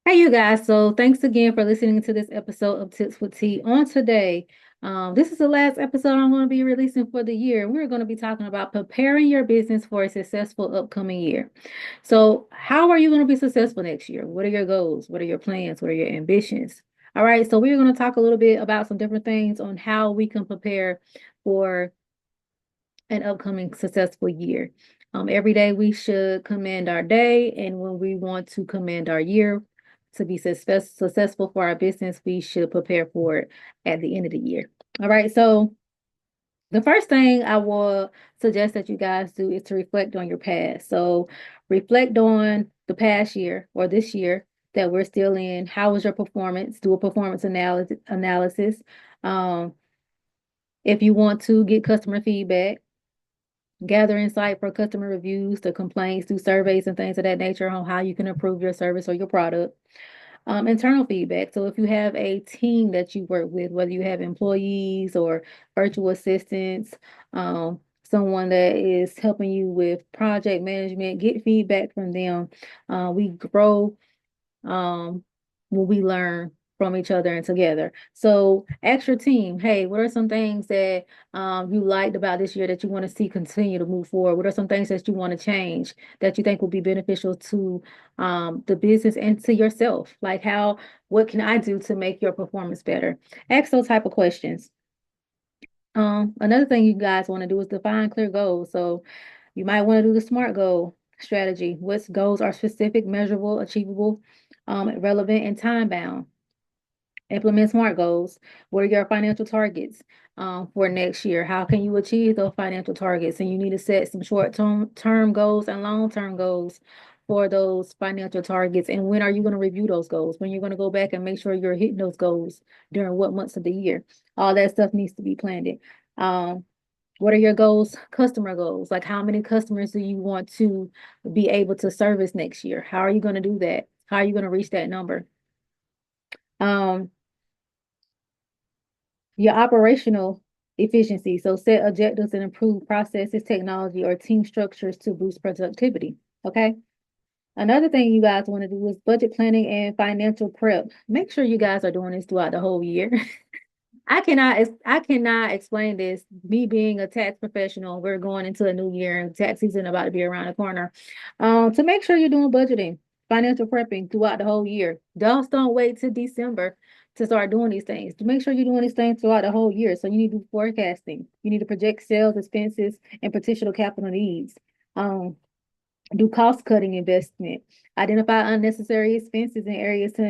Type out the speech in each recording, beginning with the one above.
Hey, you guys. So, thanks again for listening to this episode of Tips with Tea. On today, this is the last episode I'm going to be releasing for the year. We're going to be talking about preparing your business for a successful upcoming year. So, how are you going to be successful next year? What are your goals? What are your plans? What are your ambitions? All right. So, we're going to talk a little bit about some different things on how we can prepare for an upcoming successful year. Every day we should commend our day, and when we want to commend our year to be successful for our business, we should prepare for it at the end of the year. All right, so the first thing I will suggest that you guys do is to reflect on your past. So reflect on the past year or this year that we're still in. How was your performance? Do a performance analysis. Um, if you want to get customer feedback, gather insight for customer reviews, the complaints, do surveys and things of that nature on how you can improve your service or your product. Internal feedback. So if you have a team that you work with, whether you have employees or virtual assistants, someone that is helping you with project management, get feedback from them. We grow um, when we learn from each other and together. So ask your team, hey, what are some things that you liked about this year that you want to see continue to move forward? What are some things that you want to change that you think will be beneficial to the business and to yourself? Like what can I do to make your performance better? Ask those type of questions. Another thing you guys want to do is define clear goals. So you might want to do the SMART goal strategy. What goals are specific, measurable, achievable, relevant, and time bound? Implement SMART goals. What are your financial targets for next year? How can you achieve those financial targets? And you need to set some short-term goals and long-term goals for those financial targets. And when are you going to review those goals? When you're going to go back and make sure you're hitting those goals during what months of the year? All that stuff needs to be planned in. What are your goals, customer goals? Like how many customers do you want to be able to service next year? How are you going to do that? How are you going to reach that number? Um, your operational efficiency. So set objectives and improve processes, technology, or team structures to boost productivity. Okay. Another thing you guys want to do is budget planning and financial prep. Make sure you guys are doing this throughout the whole year. I cannot explain this. Me being a tax professional, we're going into a new year and tax season about to be around the corner. To make sure you're doing budgeting, financial prepping throughout the whole year. Don't wait till December to start doing these things. To make sure you're doing these things throughout the whole year. So you need to do forecasting. You need to project sales, expenses, and potential capital needs. Um, do cost cutting investment, identify unnecessary expenses and areas to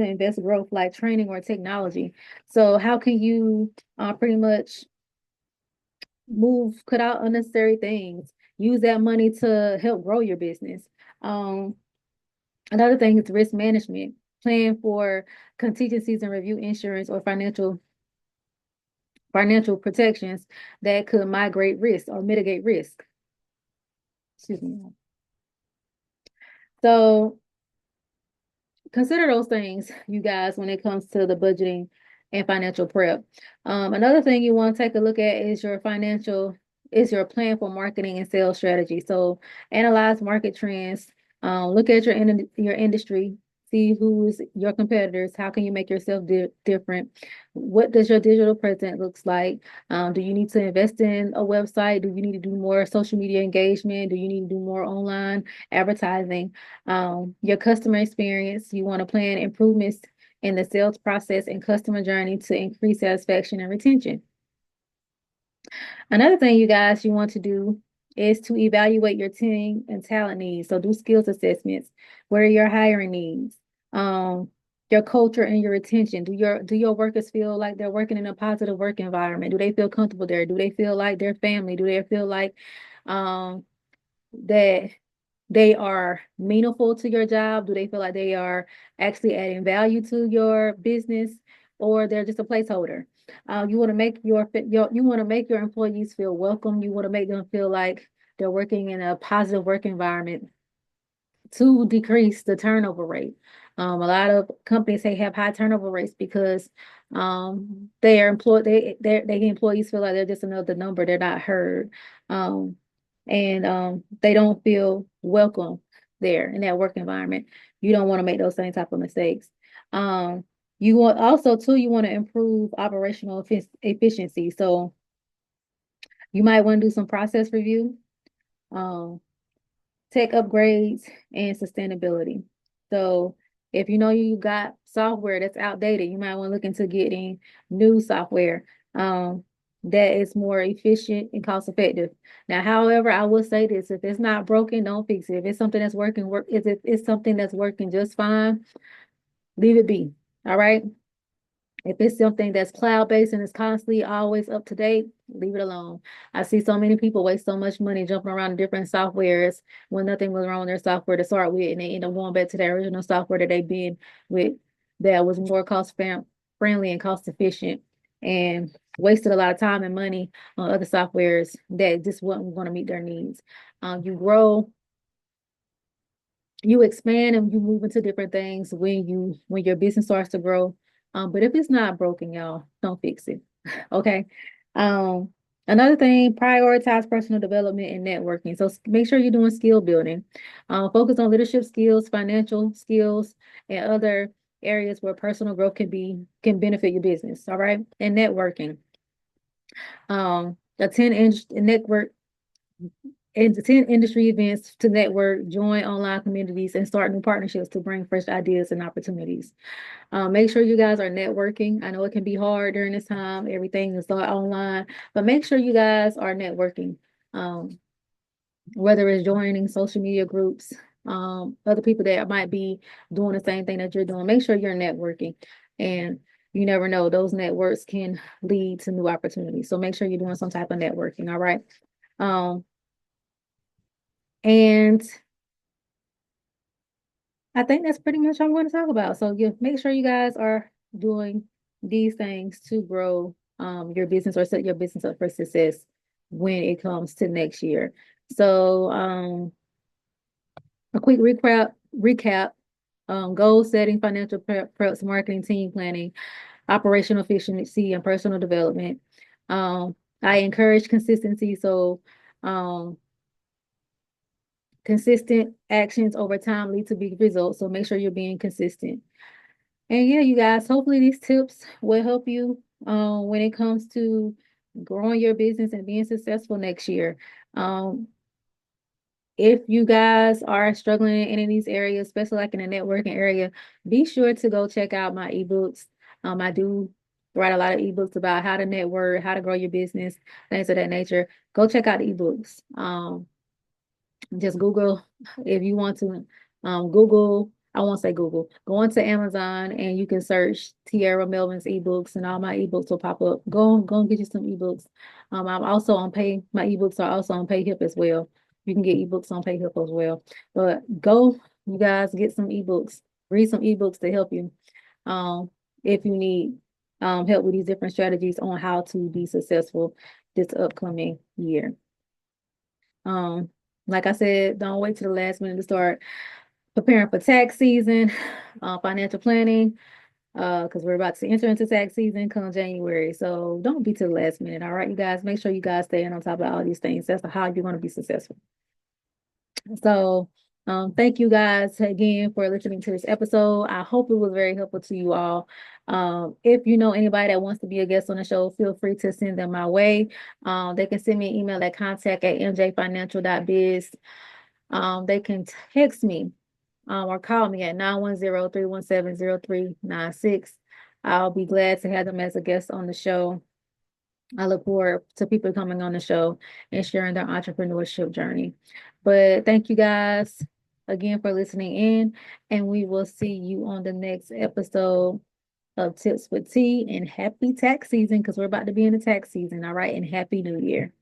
invest growth like training or technology. So how can you pretty much cut out unnecessary things, use that money to help grow your business. um Another thing is risk management. Plan for contingencies and review insurance or financial protections that could migrate risk or mitigate risk. Excuse me. So consider those things, you guys, when it comes to the budgeting and financial prep. Another thing you want to take a look at is your plan for marketing and sales strategy. So analyze market trends, look at your industry, see who's your competitors, how can you make yourself different? What does your digital presence looks like? Do you need to invest in a website? Do you need to do more social media engagement? Do you need to do more online advertising? Your customer experience. You want to plan improvements in the sales process and customer journey to increase satisfaction and retention. Another thing you guys you want to do is to evaluate your team and talent needs. So do skills assessments. What are your hiring needs? Um, your culture and your retention. Do your workers feel like they're working in a positive work environment? Do they feel comfortable there? Do they feel like their family? Do they feel like um that they are meaningful to your job? Do they feel like they are actually adding value to your business, or they're just a placeholder? You want to make you want to make your employees feel welcome. You want to make them feel like they're working in a positive work environment to decrease the turnover rate. A lot of companies they have high turnover rates because their employees feel like they're just another number. They're not heard. Um, and they don't feel welcome. there in that work environment. You don't want to make those same type of mistakes. Um, you want also too, you want to improve operational efficiency. So you might want to do some process review, um, tech upgrades, and sustainability. So if you know you got software that's outdated, you might want to look into getting new software um, that is more efficient and cost effective. Now, however, I will say this: if it's not broken, don't fix it. If it's something that's working, work. If it's something that's working just fine, leave it be. All right. If it's something that's cloud-based and is constantly always up to date, leave it alone. I see so many people waste so much money jumping around different softwares when nothing was wrong with their software to start with, and they end up going back to the original software that they've been with that was more friendly and cost efficient, and wasted a lot of time and money on other softwares that just wasn't going to meet their needs. You grow, you expand, and you move into different things when your business starts to grow. But if it's not broken, y'all, don't fix it. Okay. Um, Another thing, prioritize personal development and networking. So make sure you're doing skill building. Focus on leadership skills, financial skills, and other areas where personal growth can benefit your business. All right. And networking. Attend network and attend industry events to network, join online communities, and start new partnerships to bring fresh ideas and opportunities. Make sure you guys are networking. I know it can be hard during this time. Everything is online, but make sure you guys are networking. Um, whether it's joining social media groups, other people that might be doing the same thing that you're doing. Make sure you're networking, and you never know, those networks can lead to new opportunities. So make sure you're doing some type of networking. All right. Um, and I think that's pretty much all I'm going to talk about. So yeah, make sure you guys are doing these things to grow your business or set your business up for success when it comes to next year. So a quick recap, goal setting, financial preps, marketing, team planning, operational efficiency, and personal development. Um, I encourage consistency. So um, consistent actions over time lead to big results. So make sure you're being consistent. And yeah, you guys, hopefully these tips will help you when it comes to growing your business and being successful next year. Um, if you guys are struggling in any of these areas, especially like in the networking area, be sure to go check out my ebooks. I do write a lot of ebooks about how to network, how to grow your business, things of that nature. Go check out the ebooks. Just Google if you want to. Google, I won't say Google. Go onto Amazon and you can search Tierra Melvin's ebooks, and all my ebooks will pop up. Go and get you some ebooks. I'm also on pay. My ebooks are also on PayHip as well. You can get ebooks on PayHip as well. But go, you guys, get some ebooks. Read some ebooks to help you. Um, if you need help with these different strategies on how to be successful this upcoming year. Um, like I said, don't wait till the last minute to start preparing for tax season, financial planning, because we're about to enter into tax season come January. So don't be to the last minute. All right, you guys, make sure you guys stay on top of all these things. That's how you're going to be successful. So, thank you guys again for listening to this episode. I hope it was very helpful to you all. If you know anybody that wants to be a guest on the show, feel free to send them my way. They can send me an email at contact@mjfinancial.biz. They can text me or call me at 910-317-0396. I'll be glad to have them as a guest on the show. I look forward to people coming on the show and sharing their entrepreneurship journey. But thank you guys again for listening in, and we will see you on the next episode of Tips with T. And happy tax season, because we're about to be in the tax season. All right, and happy new year.